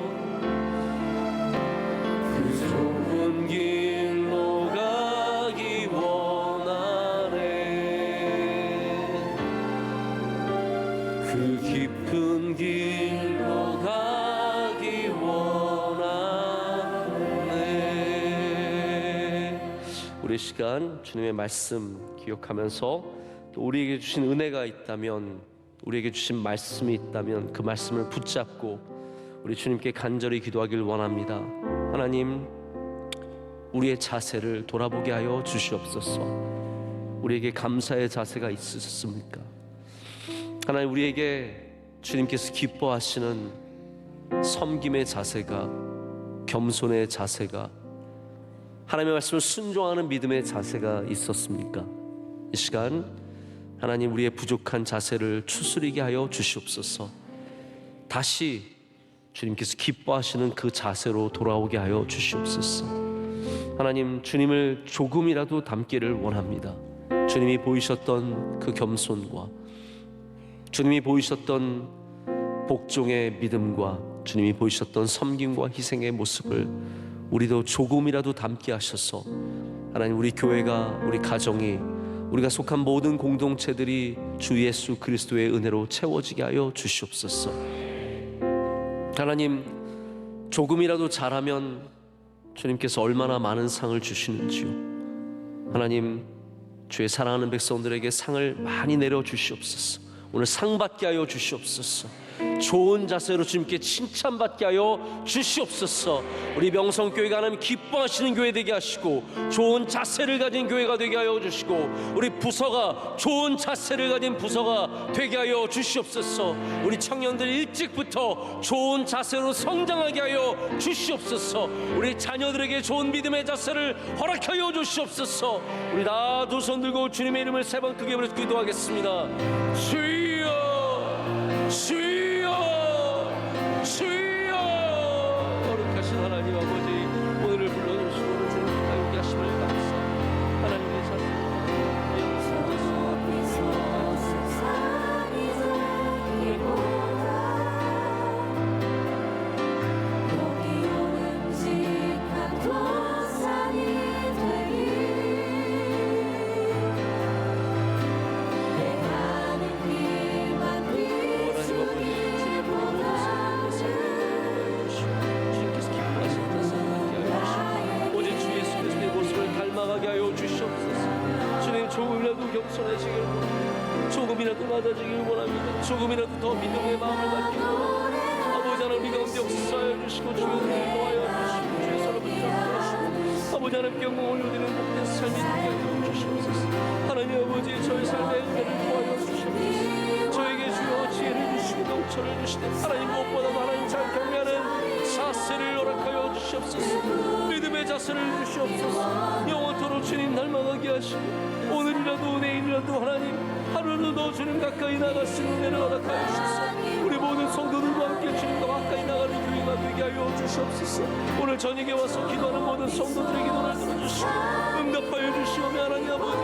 그 좁은 길로 가기 원하네. 그 깊은 길로 가기 원하네. 우리 시간 주님의 말씀 기억하면서, 또 우리에게 주신 은혜가 있다면, 우리에게 주신 말씀이 있다면 그 말씀을 붙잡고 우리 주님께 간절히 기도하길 원합니다. 하나님, 우리의 자세를 돌아보게 하여 주시옵소서. 우리에게 감사의 자세가 있으셨습니까? 하나님, 우리에게 주님께서 기뻐하시는 섬김의 자세가, 겸손의 자세가, 하나님의 말씀을 순종하는 믿음의 자세가 있었습니까? 이 시간 하나님, 우리의 부족한 자세를 추스리게 하여 주시옵소서. 다시 주님께서 기뻐하시는 그 자세로 돌아오게 하여 주시옵소서. 하나님, 주님을 조금이라도 닮기를 원합니다. 주님이 보이셨던 그 겸손과, 주님이 보이셨던 복종의 믿음과, 주님이 보이셨던 섬김과 희생의 모습을 우리도 조금이라도 닮게 하셔서, 하나님, 우리 교회가, 우리 가정이, 우리가 속한 모든 공동체들이 주 예수 그리스도의 은혜로 채워지게 하여 주시옵소서. 하나님, 조금이라도 잘하면 주님께서 얼마나 많은 상을 주시는지요. 하나님, 주의 사랑하는 백성들에게 상을 많이 내려 주시옵소서. 오늘 상 받게 하여 주시옵소서. 좋은 자세로 주님께 칭찬받게 하여 주시옵소서. 우리 명성교회가 하나님 기뻐하시는 교회 되게 하시고 좋은 자세를 가진 교회가 되게 하여 주시고 우리 부서가 좋은 자세를 가진 부서가 되게 하여 주시옵소서. 우리 청년들 일찍부터 좋은 자세로 성장하게 하여 주시옵소서. 우리 자녀들에게 좋은 믿음의 자세를 허락하여 주시옵소서. 우리 다 두 손 들고 주님의 이름을 세 번 크게 부르짖고 기도하겠습니다. 주여 주여 주여. 거룩하신 하나님 아버지, 오늘을 불러주시고 주님 함께 하심을 감사. 하나님의 자세 조금이라도 겸손해지길 원합니다. 조금이라도 낮아지길 원합니다. 조금이라도 더 믿음의 마음을 갖기를 원합니다. 아버지 하나님, 우리 가운데 역사하여 주시고 주의 은혜를 더하여 주시고 주의 손을 붙잡고 하시고 아버지 하나님께 영광을 올리는 복된 삶이 되게 하여 주시옵소서. 하나님 아버지, 저희 삶의 은혜를 더하여 주시옵소서. 저에게 주여 지혜를 주시고 넘쳐를 주시되 하나님 무엇보다도 하나님 잘 경외하는 자세를 허락하여 주시옵소서. 믿음의 자세를 주시옵소서. 영원토록 주님 닮아가게 하시고 오늘이라도 내일이라도 하나님 하루라도 더 주님 가까이 나갈 수 있는 은혜를 허락하여 주시옵소서. 우리 모든 성도들과 함께 주님과 가까이 나가는 교회가 되게 하여 주시옵소서. 오늘 저녁에 와서 기도하는 모든 성도들의 기도를 들어주시고 응답하여 주시오며 하나님 아버지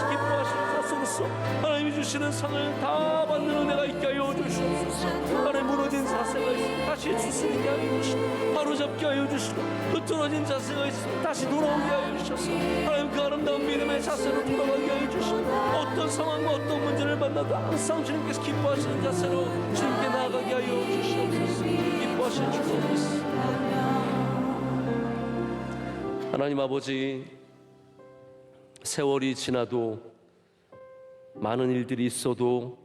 기뻐하시는 자세로서 하나님이 주시는 상을 다 받는 은혜가 있게 하여 주시옵소서. 하나님 무너진 자세가 있으면 다시 주시게 하여 주시고 바로잡게 하여 주시고 흐트러진 자세가 있으면 다시 돌아오게 하여 주셔서 하나님 그 아름다운 믿음의 자세로 돌아가게 하여 주시고 어떤 상황과 어떤 문제를 만나도 항상 주님께서 기뻐하시는 자세로 주님께 나아가게 하여 주시옵소서. 기뻐하시는 주님께서 하나님 아버지, 세월이 지나도 많은 일들이 있어도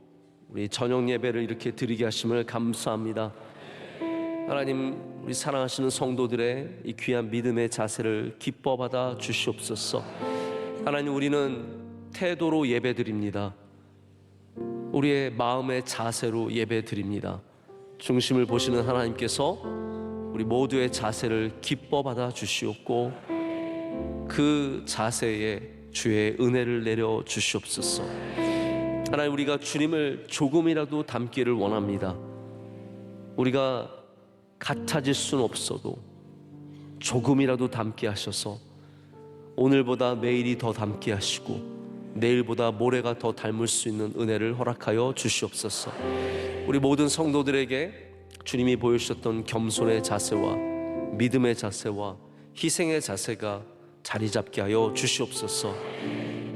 우리 저녁 예배를 이렇게 드리게 하심을 감사합니다. 하나님, 우리 사랑하시는 성도들의 이 귀한 믿음의 자세를 기뻐 받아 주시옵소서. 하나님, 우리는 태도로 예배드립니다. 우리의 마음의 자세로 예배드립니다. 중심을 보시는 하나님께서 우리 모두의 자세를 기뻐 받아 주시옵고 그 자세에 주의 은혜를 내려 주시옵소서. 하나님, 우리가 주님을 조금이라도 닮기를 원합니다. 우리가 같아질 수는 없어도 조금이라도 닮게 하셔서 오늘보다 내일이 더 닮게 하시고 내일보다 모레가 더 닮을 수 있는 은혜를 허락하여 주시옵소서. 우리 모든 성도들에게 주님이 보여주셨던 겸손의 자세와 믿음의 자세와 희생의 자세가 자리 잡게 하여 주시옵소서.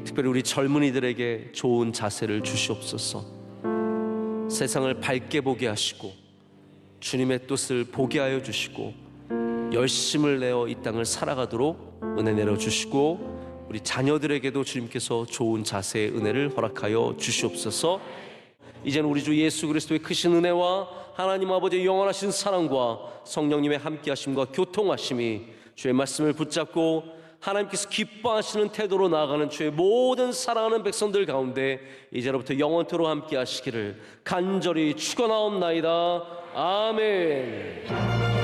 특별히 우리 젊은이들에게 좋은 자세를 주시옵소서. 세상을 밝게 보게 하시고 주님의 뜻을 보게 하여 주시고 열심을 내어 이 땅을 살아가도록 은혜 내려주시고 우리 자녀들에게도 주님께서 좋은 자세의 은혜를 허락하여 주시옵소서. 이제는 우리 주 예수 그리스도의 크신 은혜와 하나님 아버지의 영원하신 사랑과 성령님의 함께하심과 교통하심이 주의 말씀을 붙잡고 하나님께서 기뻐하시는 태도로 나아가는 주의 모든 사랑하는 백성들 가운데 이제로부터 영원토록 함께하시기를 간절히 축원하옵나이다. 아멘.